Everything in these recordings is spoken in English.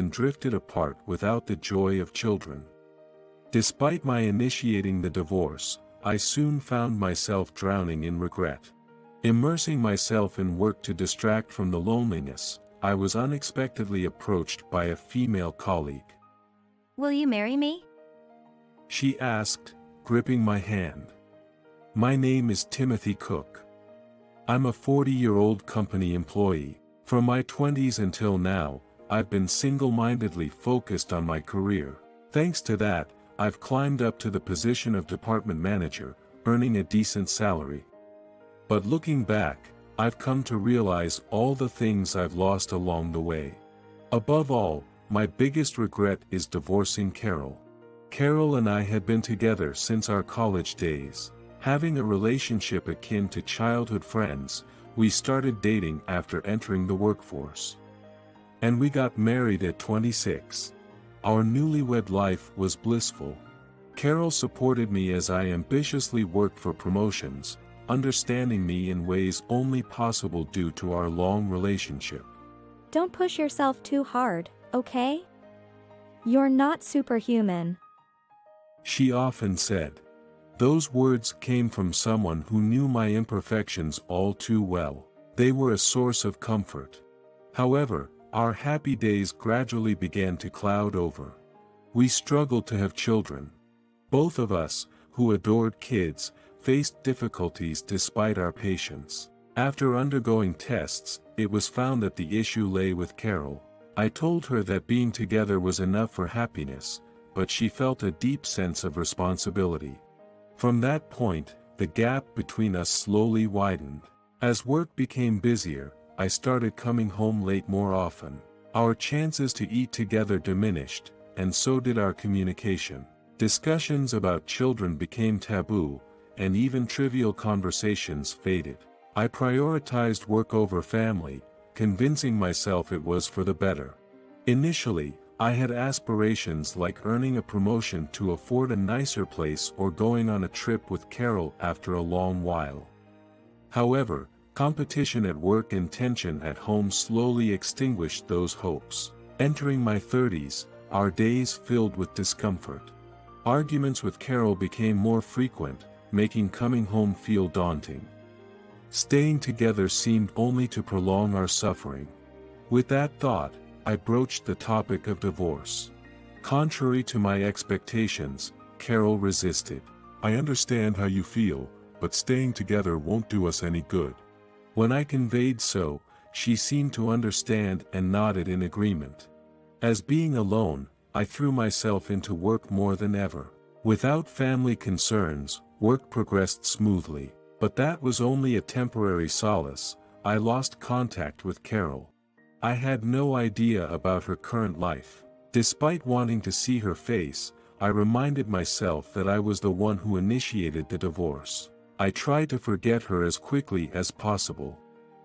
and drifted apart without the joy of children. Despite my initiating the divorce, I soon found myself drowning in regret. Immersing myself in work to distract from the loneliness, I was unexpectedly approached by a female colleague. Will you marry me? She asked, gripping my hand. My name is Timothy Cook. I'm a 40-year-old company employee. From my 20s until now, I've been single-mindedly focused on my career. Thanks to that, I've climbed up to the position of department manager, earning a decent salary. But looking back, I've come to realize all the things I've lost along the way. Above all, my biggest regret is divorcing Carol. Carol and I had been together since our college days. Having a relationship akin to childhood friends, we started dating after entering the workforce. And we got married at 26. Our newlywed life was blissful. Carol supported me as I ambitiously worked for promotions, understanding me in ways only possible due to our long relationship. Don't push yourself too hard, okay? You're not superhuman. She often said. Those words came from someone who knew my imperfections all too well. They were a source of comfort. However, our happy days gradually began to cloud over. We struggled to have children. Both of us, who adored kids, faced difficulties despite our patience. After undergoing tests, it was found that the issue lay with Carol. I told her that being together was enough for happiness, but she felt a deep sense of responsibility. From that point, the gap between us slowly widened. As work became busier, I started coming home late more often. Our chances to eat together diminished, and so did our communication. Discussions about children became taboo, and even trivial conversations faded. I prioritized work over family, convincing myself it was for the better. Initially, I had aspirations like earning a promotion to afford a nicer place or going on a trip with Carol after a long while. However, competition at work and tension at home slowly extinguished those hopes. Entering my 30s, our days filled with discomfort. Arguments with Carol became more frequent, making coming home feel daunting. Staying together seemed only to prolong our suffering. With that thought, I broached the topic of divorce. Contrary to my expectations, Carol resisted. I understand how you feel, but staying together won't do us any good. When I conveyed so, she seemed to understand and nodded in agreement. As being alone, I threw myself into work more than ever. Without family concerns, work progressed smoothly. But that was only a temporary solace. I lost contact with Carol. I had no idea about her current life. Despite wanting to see her face, I reminded myself that I was the one who initiated the divorce. I tried to forget her as quickly as possible.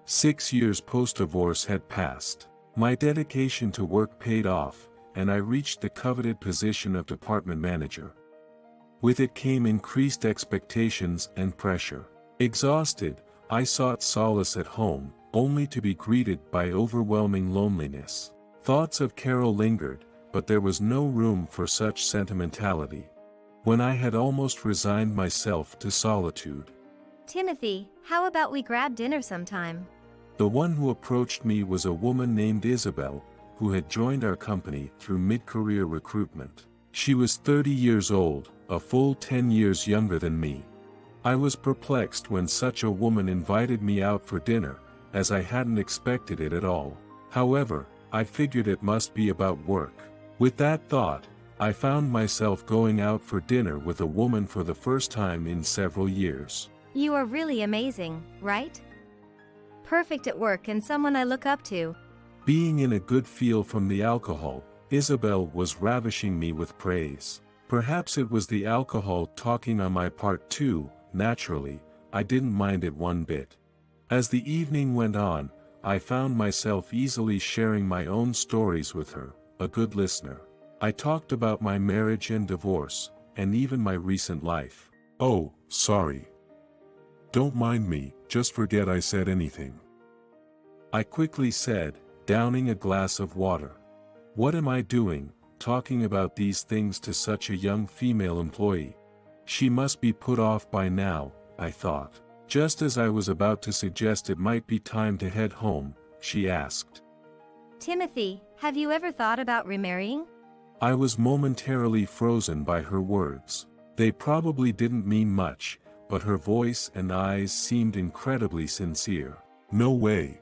6 years post-divorce had passed. My dedication to work paid off, and I reached the coveted position of department manager. With it came increased expectations and pressure. Exhausted, I sought solace at home, only to be greeted by overwhelming loneliness. Thoughts of Carol lingered, but there was no room for such sentimentality. When I had almost resigned myself to solitude. Timothy, how about we grab dinner sometime? The one who approached me was a woman named Isabel, who had joined our company through mid-career recruitment. She was 30 years old, a full 10 years younger than me. I was perplexed when such a woman invited me out for dinner, as I hadn't expected it at all. However, I figured it must be about work. With that thought, I found myself going out for dinner with a woman for the first time in several years. You are really amazing, right? Perfect at work and someone I look up to. Being in a good feel from the alcohol, Isabel was ravishing me with praise. Perhaps it was the alcohol talking on my part too. Naturally, I didn't mind it one bit. As the evening went on, I found myself easily sharing my own stories with her, a good listener. I talked about my marriage and divorce, and even my recent life. Oh, sorry. Don't mind me, just forget I said anything. I quickly said, downing a glass of water. What am I doing, talking about these things to such a young female employee? She must be put off by now, I thought. Just as I was about to suggest it might be time to head home, she asked. Timothy, have you ever thought about remarrying? I was momentarily frozen by her words. They probably didn't mean much, but her voice and eyes seemed incredibly sincere. No way.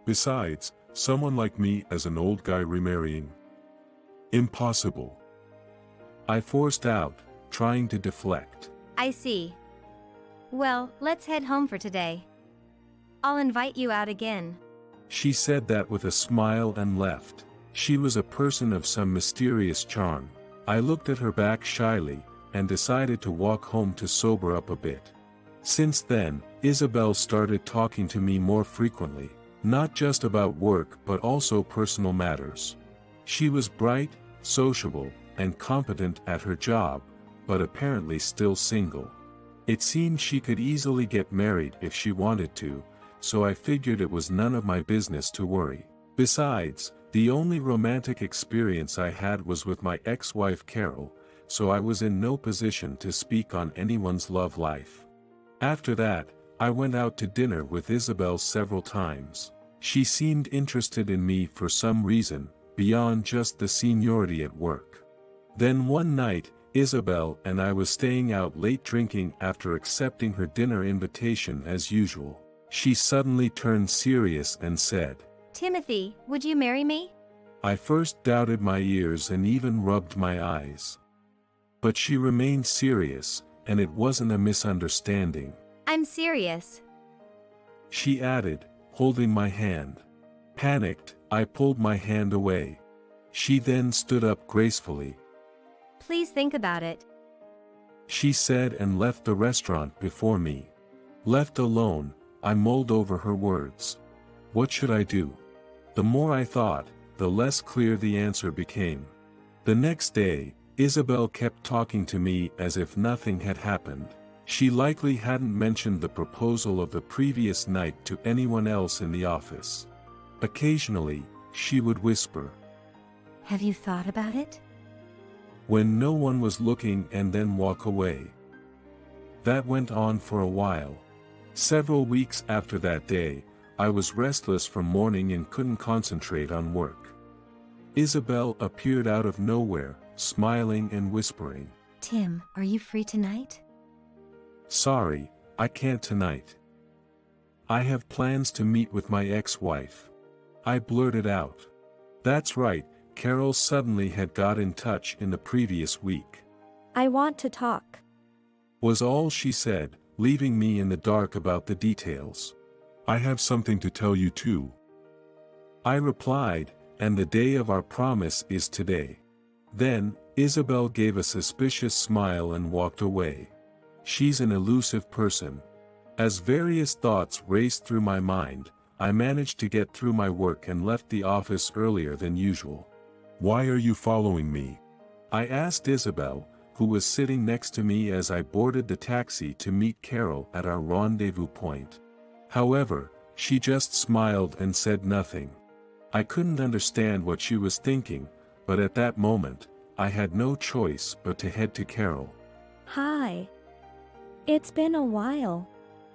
Besides, someone like me as an old guy remarrying? Impossible. I forced out, trying to deflect. I see. Well, let's head home for today. I'll invite you out again. She said that with a smile and left. She was a person of some mysterious charm. I looked at her back shyly, and decided to walk home to sober up a bit. Since then, Isabel started talking to me more frequently, not just about work but also personal matters. She was bright, sociable, and competent at her job, but apparently still single. It seemed she could easily get married if she wanted to, so I figured it was none of my business to worry. Besides, the only romantic experience I had was with my ex-wife Carol, so I was in no position to speak on anyone's love life. After that, I went out to dinner with Isabel several times. She seemed interested in me for some reason, beyond just the seniority at work. Then one night, Isabel and I was staying out late drinking after accepting her dinner invitation as usual. She suddenly turned serious and said, Timothy, would you marry me? I first doubted my ears and even rubbed my eyes. But she remained serious, and it wasn't a misunderstanding. I'm serious. She added, holding my hand. Panicked, I pulled my hand away. She then stood up gracefully. Please think about it. She said and left the restaurant before me. Left alone, I mulled over her words. What should I do? The more I thought, the less clear the answer became. The next day, Isabel kept talking to me as if nothing had happened. She likely hadn't mentioned the proposal of the previous night to anyone else in the office. Occasionally, she would whisper, Have you thought about it? when no one was looking, and then walk away. That went on for a while. Several weeks after that day, I was restless from morning and couldn't concentrate on work. Isabel appeared out of nowhere, smiling and whispering, Tim, are you free tonight? Sorry, I can't tonight. I have plans to meet with my ex-wife. I blurted out. That's right, Carol suddenly had got in touch in the previous week. I want to talk. Was all she said, leaving me in the dark about the details. I have something to tell you too. I replied, and the day of our promise is today. Then, Isabel gave a suspicious smile and walked away. She's an elusive person. As various thoughts raced through my mind, I managed to get through my work and left the office earlier than usual. Why are you following me? I asked Isabel, who was sitting next to me as I boarded the taxi to meet Carol at our rendezvous point. However, she just smiled and said nothing. I couldn't understand what she was thinking, but at that moment, I had no choice but to head to Carol. Hi. It's been a while.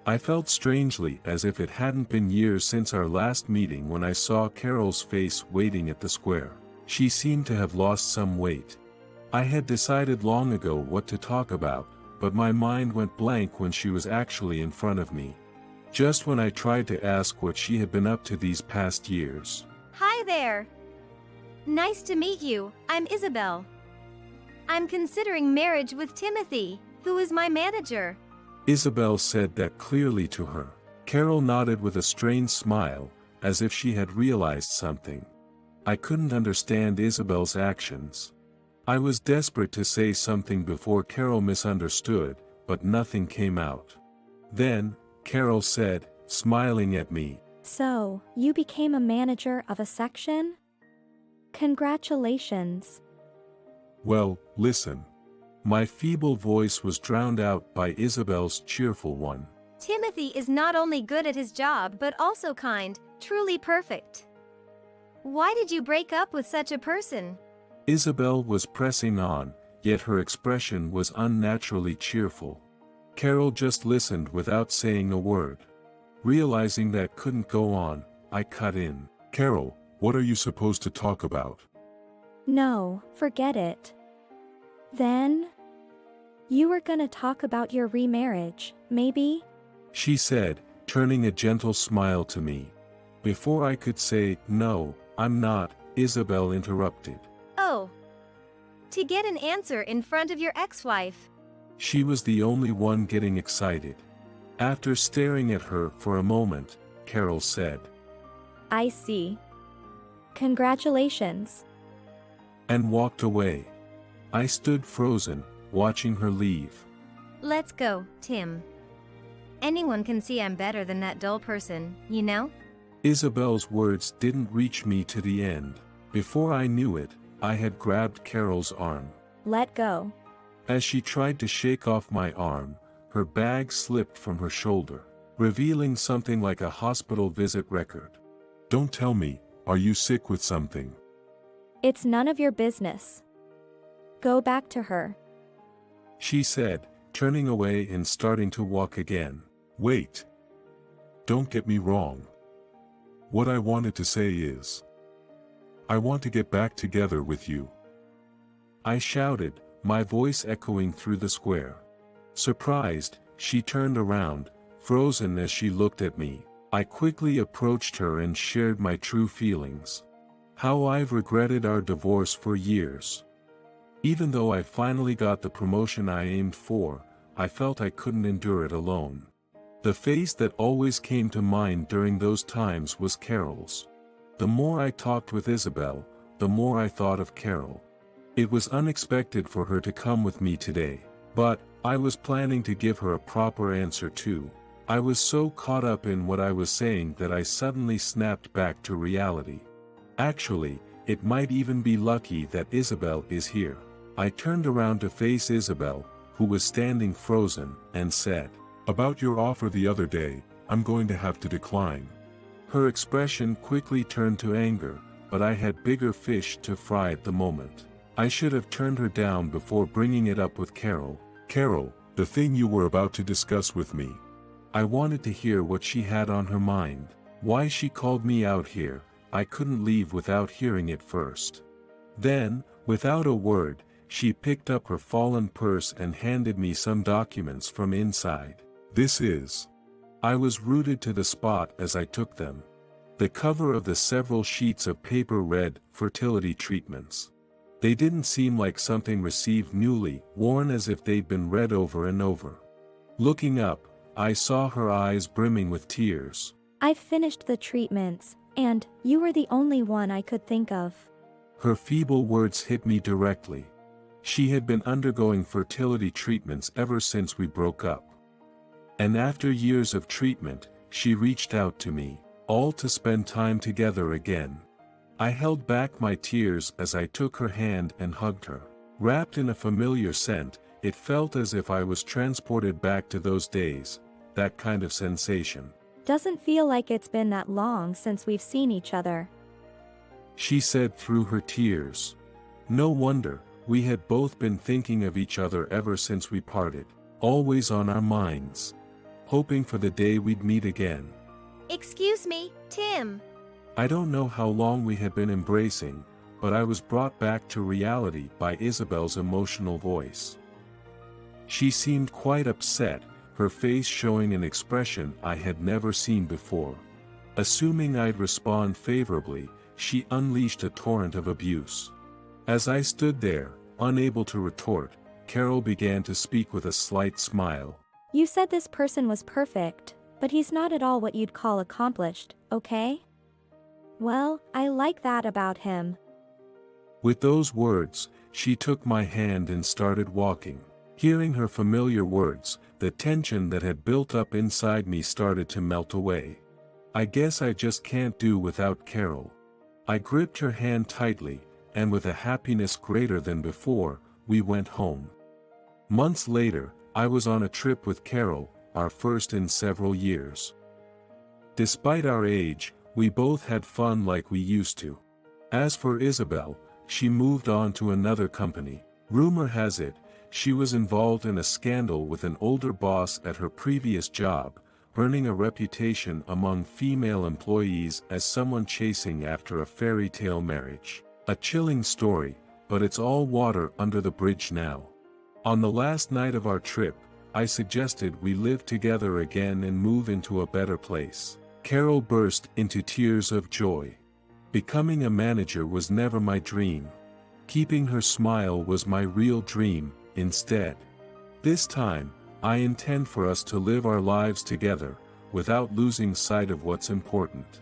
I felt strangely as if it hadn't been years since our last meeting when I saw Carol's face waiting at the square. She seemed to have lost some weight. I had decided long ago what to talk about, but my mind went blank when she was actually in front of me. Just when I tried to ask what she had been up to these past years. Hi there. Nice to meet you. I'm Isabel. I'm considering marriage with Timothy, who is my manager. Isabel said that clearly to her. Carol nodded with a strained smile, as if she had realized something. I couldn't understand Isabel's actions. I was desperate to say something before Carol misunderstood, but nothing came out. Then, Carol said, smiling at me, So, you became a manager of a section? Congratulations. Well, listen. My feeble voice was drowned out by Isabel's cheerful one. Timothy is not only good at his job but also kind, truly perfect. Why did you break up with such a person? Isabel was pressing on, yet her expression was unnaturally cheerful. Carol just listened without saying a word. Realizing that couldn't go on, I cut in. Carol, what are you supposed to talk about? No, forget it. Then? You were gonna talk about your remarriage, maybe? She said, turning a gentle smile to me. Before I could say, no, I'm not, Isabel interrupted. Oh. To get an answer in front of your ex-wife. She was the only one getting excited. After staring at her for a moment, Carol said, I see. Congratulations. And walked away. I stood frozen, watching her leave. Let's go, Tim. Anyone can see I'm better than that dull person, you know? Isabel's words didn't reach me to the end. Before I knew it, I had grabbed Carol's arm. Let go. As she tried to shake off my arm, her bag slipped from her shoulder, revealing something like a hospital visit record. Don't tell me, are you sick with something? It's none of your business. Go back to her. She said, turning away and starting to walk again. Wait. Don't get me wrong. What I wanted to say is, I want to get back together with you. I shouted, my voice echoing through the square. Surprised, she turned around, frozen as she looked at me. I quickly approached her and shared my true feelings. How I've regretted our divorce for years. Even though I finally got the promotion I aimed for, I felt I couldn't endure it alone. The face that always came to mind during those times was Carol's. The more I talked with Isabel, the more I thought of Carol. It was unexpected for her to come with me today, but I was planning to give her a proper answer too. I was so caught up in what I was saying that I suddenly snapped back to reality. Actually, it might even be lucky that Isabel is here. I turned around to face Isabel, who was standing frozen, and said, About your offer the other day, I'm going to have to decline. Her expression quickly turned to anger, but I had bigger fish to fry at the moment. I should have turned her down before bringing it up with Carol. Carol, the thing you were about to discuss with me. I wanted to hear what she had on her mind. Why she called me out here, I couldn't leave without hearing it first. Then, without a word, she picked up her fallen purse and handed me some documents from inside. This is. I was rooted to the spot as I took them. The cover of the several sheets of paper read, fertility treatments. They didn't seem like something received newly, worn as if they'd been read over and over. Looking up, I saw her eyes brimming with tears. I've finished the treatments, and you were the only one I could think of. Her feeble words hit me directly. She had been undergoing fertility treatments ever since we broke up. And after years of treatment, she reached out to me, all to spend time together again. I held back my tears as I took her hand and hugged her. Wrapped in a familiar scent, it felt as if I was transported back to those days, that kind of sensation. Doesn't feel like it's been that long since we've seen each other. She said through her tears. No wonder, we had both been thinking of each other ever since we parted, always on our minds, hoping for the day we'd meet again. Excuse me, Tim. I don't know how long we had been embracing, but I was brought back to reality by Isabel's emotional voice. She seemed quite upset, her face showing an expression I had never seen before. Assuming I'd respond favorably, she unleashed a torrent of abuse. As I stood there, unable to retort, Carol began to speak with a slight smile. You said this person was perfect, but he's not at all what you'd call accomplished, okay? Well, I like that about him. With those words, she took my hand and started walking. Hearing her familiar words, the tension that had built up inside me started to melt away. I guess I just can't do without Carol. I gripped her hand tightly, and with a happiness greater than before, we went home. Months later, I was on a trip with Carol, our first in several years. Despite our age, we both had fun like we used to. As for Isabel, she moved on to another company. Rumor has it, she was involved in a scandal with an older boss at her previous job, earning a reputation among female employees as someone chasing after a fairy tale marriage. A chilling story, but it's all water under the bridge now. On the last night of our trip, I suggested we live together again and move into a better place. Carol burst into tears of joy. Becoming a manager was never my dream. Keeping her smile was my real dream, instead. This time, I intend for us to live our lives together, without losing sight of what's important.